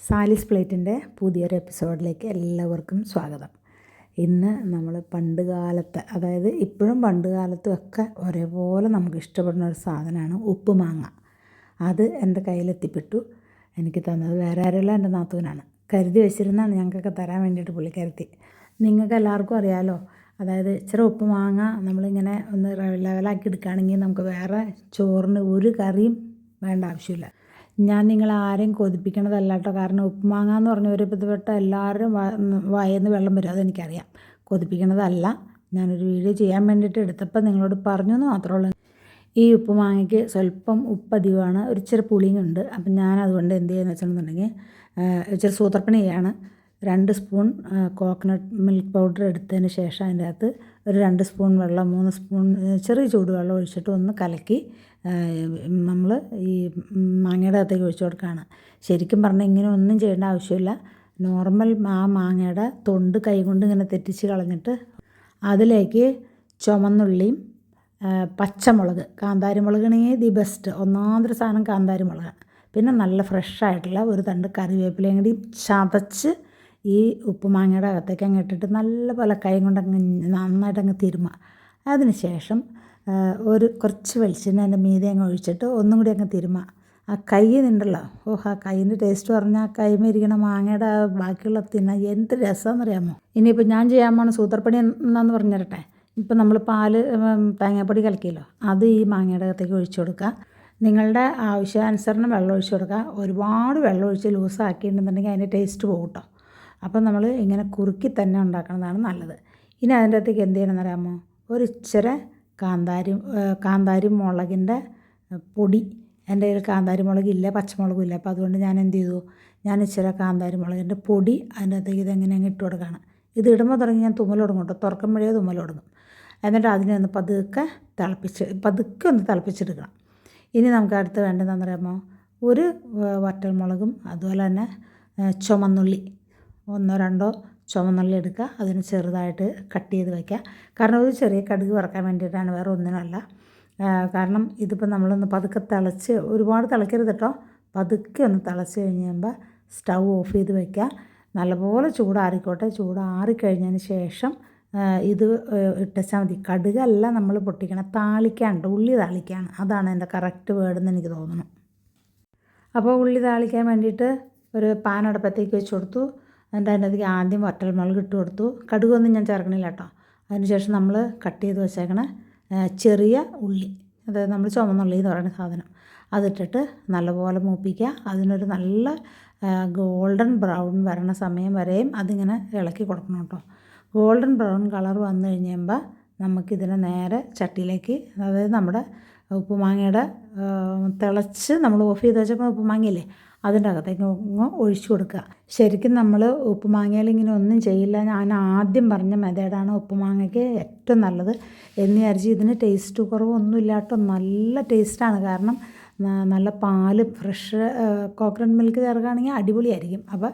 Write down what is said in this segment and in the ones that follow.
സാലിസ് പ്ലേറ്റിൻ്റെ പുതിയൊരു എപ്പിസോഡിലേക്ക് എല്ലാവർക്കും സ്വാഗതം. ഇന്ന് നമ്മൾ പണ്ട് കാലത്തെ, അതായത് ഇപ്പോഴും പണ്ട് കാലത്തും ഒക്കെ ഒരേപോലെ നമുക്ക് ഇഷ്ടപ്പെടുന്ന ഒരു സാധനമാണ് ഉപ്പുമാങ്ങ. അത് എൻ്റെ കയ്യിലെത്തിപ്പെട്ടു. എനിക്ക് തന്നത് വേറെ ആരുമല്ല, എൻ്റെ നാത്തൂനാണ്. കരുതി വെച്ചിരുന്നാണ് ഞങ്ങൾക്കൊക്കെ തരാൻ വേണ്ടിയിട്ട് പുള്ളിക്കരുത്തി. നിങ്ങൾക്ക് എല്ലാവർക്കും അറിയാമല്ലോ, അതായത് ഇച്ചിരി ഉപ്പുമാങ്ങ നമ്മളിങ്ങനെ ഒന്ന് ലെവലാക്കി എടുക്കുകയാണെങ്കിൽ നമുക്ക് വേറെ ചോറിന് ഒരു കറിയും വേണ്ട ആവശ്യമില്ല. ഞാൻ നിങ്ങളാരെയും കൊതിപ്പിക്കണതല്ല കേട്ടോ. കാരണം ഉപ്പുമാങ്ങ എന്ന് പറഞ്ഞ ഒരു ബന്ധപ്പെട്ട എല്ലാവരും വായന്ന് വെള്ളം വരും, അതെനിക്കറിയാം. കൊതിപ്പിക്കണതല്ല. ഞാനൊരു വീഡിയോ ചെയ്യാൻ വേണ്ടിയിട്ട് എടുത്തപ്പോൾ നിങ്ങളോട് പറഞ്ഞു എന്ന് മാത്രമേ ഉള്ളൂ. ഈ ഉപ്പുമാങ്ങയ്ക്ക് സ്വല്പം ഉപ്പ് അധികമാണ്, ഒരു ഇച്ചിരി പുളിയും ഉണ്ട്. അപ്പം ഞാൻ അതുകൊണ്ട് എന്ത് ചെയ്യുന്നത് വെച്ചിട്ടുണ്ടെങ്കിൽ ഇച്ചിരി സൂത്രപ്പണി ചെയ്യാണ്. 2 സ്പൂൺ കോക്കനട്ട് മിൽക്ക് പൗഡർ എടുത്തതിന് ശേഷം അതിൻ്റെ അകത്ത് ഒരു 2 സ്പൂൺ വെള്ളം, 3 സ്പൂൺ ചെറിയ ചൂടുവെള്ളം ഒഴിച്ചിട്ട് ഒന്ന് കലക്കി നമ്മൾ ഈ മാങ്ങയുടെ അകത്തേക്ക് ഒഴിച്ചു കൊടുക്കുകയാണ്. ശരിക്കും പറഞ്ഞാൽ ഇങ്ങനെ ഒന്നും ചെയ്യേണ്ട ആവശ്യമില്ല. നോർമൽ ആ മാങ്ങയുടെ തൊണ്ട് കൈ കൊണ്ട് ഇങ്ങനെ തെറ്റിച്ച് കളഞ്ഞിട്ട് അതിലേക്ക് ചുമന്നുള്ളിയും പച്ചമുളക്, കാന്താരി മുളകാണെങ്കിൽ ദി ബെസ്റ്റ്, ഒന്നാമതൊരു സാധനം കാന്താരി മുളക്, പിന്നെ നല്ല ഫ്രഷായിട്ടുള്ള ഒരു തണ്ട് കറിവേപ്പിലയും കൂടി ചതച്ച് ഈ ഉപ്പുമാങ്ങയുടെ അകത്തേക്ക് അങ്ങ് ഇട്ടിട്ട് നല്ല പോലെ കൈ കൊണ്ട് അങ്ങ് നന്നായിട്ട് അങ്ങ് തിരുമുക. അതിന് ശേഷം കുറച്ച് വെളിച്ചെണ്ണ അതിൻ്റെ മീതെ അങ്ങ് ഒഴിച്ചിട്ട് ഒന്നും കൂടി അങ്ങ് തിരുമുക. ആ കൈ നിന്നുണ്ടല്ലോ, ആ കൈയിൻ്റെ ടേസ്റ്റ് പറഞ്ഞാൽ ആ കൈമ ഇരിക്കണ മാങ്ങയുടെ ബാക്കിയുള്ള തിന്നാൻ എന്ത് രസമാണെന്നറിയാമോ. ഇനിയിപ്പോൾ ഞാൻ ചെയ്യാൻ പോണ സൂത്രപ്പണി എന്താണെന്ന് പറഞ്ഞു തരട്ടെ. ഇപ്പം നമ്മൾ പാല് തേങ്ങാപ്പൊടി കലക്കിയല്ലോ, അത് ഈ മാങ്ങയുടെ അകത്തേക്ക് ഒഴിച്ചു കൊടുക്കുക. നിങ്ങളുടെ ആവശ്യാനുസരണം വെള്ളം ഒഴിച്ചു കൊടുക്കുക. ഒരുപാട് വെള്ളം ഒഴിച്ച് ലൂസാക്കിയിട്ടുണ്ടെന്നുണ്ടെങ്കിൽ അതിൻ്റെ ടേസ്റ്റ് പോകും കേട്ടോ. അപ്പം നമ്മൾ ഇങ്ങനെ കുറുക്കി ഉണ്ടാക്കുന്നതാണ് നല്ലത്. ഇനി അതിൻ്റെ അകത്തേക്ക് എന്ത് ചെയ്യണമെന്നറിയാമോ, ഒരു ഇച്ചിരി കാന്താരി മുളകിൻ്റെ പൊടി. എൻ്റെ കയ്യിൽ കാന്താരി മുളകില്ല, പച്ചമുളകും ഇല്ല. അപ്പോൾ അതുകൊണ്ട് ഞാൻ എന്ത് ചെയ്തു, ഞാൻ ഇച്ചിരി കാന്താരി മുളകിൻ്റെ പൊടി അതിൻ്റെ അകത്തേക്ക് ഇതെങ്ങനെ അങ്ങ് ഇട്ട് കൊടുക്കുകയാണ്. ഇത് ഇടുമ്പോൾ തുടങ്ങി ഞാൻ തുമ്മൽ തുടങ്ങും കേട്ടോ, തുറക്കുമ്പോഴേ തുമ്മൽ തുടങ്ങും. എന്നിട്ട് അതിനെ ഒന്ന് പതുക്കെ ഒന്ന് തിളപ്പിച്ചെടുക്കണം. ഇനി നമുക്ക് അടുത്ത് വേണ്ടതെന്ന് പറയുമ്പോൾ ഒരു വറ്റൽമുളകും അതുപോലെ തന്നെ ചുമന്നുള്ളി 1-2 ചുമന്നുള്ളി എടുക്കുക. അതിന് ചെറുതായിട്ട് കട്ട് ചെയ്ത് വയ്ക്കുക. കാരണം ഒരു ചെറിയ കടുക് വറക്കാൻ വേണ്ടിയിട്ടാണ്, വേറെ ഒന്നിനല്ല. കാരണം ഇതിപ്പോൾ നമ്മളൊന്ന് പതുക്കെ തിളച്ച്, ഒരുപാട് തിളക്കരുത് കേട്ടോ, പതുക്കെ ഒന്ന് തിളച്ച് കഴിയുമ്പോൾ സ്റ്റൗ ഓഫ് ചെയ്ത് വയ്ക്കുക. നല്ലപോലെ ചൂടാറിക്കോട്ടെ. ചൂടാറിക്കഴിഞ്ഞതിന് ശേഷം ഇത് ഇട്ടാൽ മതി. കടുകല്ല നമ്മൾ പൊട്ടിക്കണം, താളിക്കാണ്ട്, ഉള്ളി താളിക്കാണ്. അതാണ് എൻ്റെ കറക്റ്റ് വേർഡെന്ന് എനിക്ക് തോന്നുന്നു. അപ്പോൾ ഉള്ളി താളിക്കാൻ വേണ്ടിയിട്ട് ഒരു പാൻ അടുപ്പത്തേക്ക് വെച്ച് കൊടുത്തു. എന്നിട്ട് അതിൻ്റെ അതിലേക്ക് ആദ്യം വറ്റൽമുളക് ഇട്ട് കൊടുത്തു. കടുകൊന്നും ഞാൻ ചേർക്കണില്ല കേട്ടോ. അതിനുശേഷം നമ്മൾ കട്ട് ചെയ്ത് വെച്ചേക്കണ ചെറിയ ഉള്ളി, അതായത് നമ്മൾ ചുമന്നുള്ളി എന്ന് പറയുന്ന സാധനം, അതിട്ടിട്ട് നല്ലപോലെ മൂപ്പിക്കുക. അതിനൊരു നല്ല ഗോൾഡൻ ബ്രൗൺ വരണ സമയം വരെയും അതിങ്ങനെ ഇളക്കി കൊടുക്കണം കേട്ടോ. ഗോൾഡൻ ബ്രൗൺ കളർ വന്നു കഴിയുമ്പോൾ നമുക്കിതിനെ നേരെ ചട്ടിയിലേക്ക്, അതായത് നമ്മുടെ ഉപ്പുമാങ്ങയുടെ തിളച്ച് നമ്മൾ ഓഫ് ചെയ്ത് വെച്ചപ്പോൾ ഉപ്പുമാങ്ങയില്ലേ, അതിൻ്റെ അകത്തേക്ക് ഒഴിച്ചു കൊടുക്കുക. ശരിക്കും നമ്മൾ ഉപ്പുമാങ്ങയിൽ ഇങ്ങനെ ഒന്നും ചെയ്യില്ല. ഞാൻ ആദ്യം പറഞ്ഞ മെത്തേഡാണ് ഉപ്പുമാങ്ങയ്ക്ക് ഏറ്റവും നല്ലത് എന്ന് വിചാരിച്ച് ഇതിന് ടേസ്റ്റ് കുറവൊന്നുമില്ല കേട്ടോ. നല്ല ടേസ്റ്റാണ്. കാരണം നല്ല പാല്, ഫ്രഷ് കോക്കനട്ട് മിൽക്ക് ചേർക്കുകയാണെങ്കിൽ അടിപൊളിയായിരിക്കും. അപ്പോൾ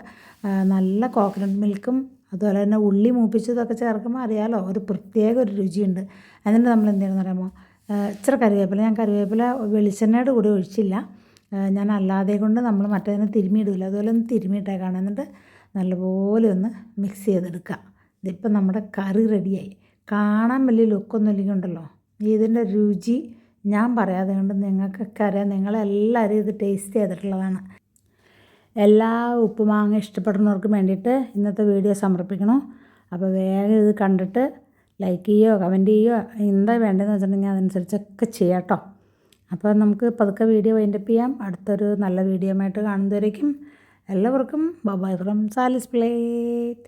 നല്ല കോക്കനട്ട് മിൽക്കും അതുപോലെ തന്നെ ഉള്ളി മൂപ്പിച്ചതൊക്കെ ചേർക്കുമ്പോൾ അറിയാമല്ലോ, ഒരു പ്രത്യേക ഒരു രുചിയുണ്ട്. എന്നിട്ട് നമ്മൾ എന്ത് ചെയ്യണമെന്ന് പറയുമ്പോൾ ഇച്ചിരി കറിവേപ്പില, ഞാൻ കറിവേപ്പില വെളിച്ചെണ്ണയുടെ കൂടെ ഒഴിച്ചില്ല, ഞാൻ അല്ലാതെ കൊണ്ട് നമ്മൾ മറ്റേതിനെ തിരുമ്മിയിടില്ല, അതുപോലെ ഒന്ന് തിരുമ്മിയിട്ടേക്കാണ്. എന്നിട്ട് നല്ലപോലെ ഒന്ന് മിക്സ് ചെയ്തെടുക്കുക. ഇതിപ്പോൾ നമ്മുടെ കറി റെഡിയായി. കാണാൻ വലിയ ലുക്കൊന്നും ഇല്ലെങ്കിൽ ഉണ്ടല്ലോ, ഇതിൻ്റെ രുചി ഞാൻ പറയാതെ കൊണ്ട് നിങ്ങൾക്കൊക്കെ അറിയാം. നിങ്ങളെല്ലാവരും ഇത് ടേസ്റ്റ് ചെയ്തിട്ടുള്ളതാണ്. എല്ലാ ഉപ്പുമാങ്ങ ഇഷ്ടപ്പെടുന്നവർക്കും വേണ്ടിയിട്ട് ഇന്നത്തെ വീഡിയോ സമർപ്പിക്കണം. അപ്പോൾ വേഗം ഇത് കണ്ടിട്ട് ലൈക്ക് ചെയ്യുകയോ കമൻറ്റ് ചെയ്യുകയോ എന്താ വേണ്ടതെന്ന് വെച്ചിട്ടുണ്ടെങ്കിൽ അതനുസരിച്ചൊക്കെ ചെയ്യാം കേട്ടോ. അപ്പോൾ നമുക്ക് പതുക്കെ വീഡിയോ വൈൻഡപ്പ് ചെയ്യാം. അടുത്തൊരു നല്ല വീഡിയോ ആയിട്ട് കാണുന്നതുവരേക്കും എല്ലാവർക്കും ബൈ ഫ്രം സാലിസ് പ്ലേറ്റ്.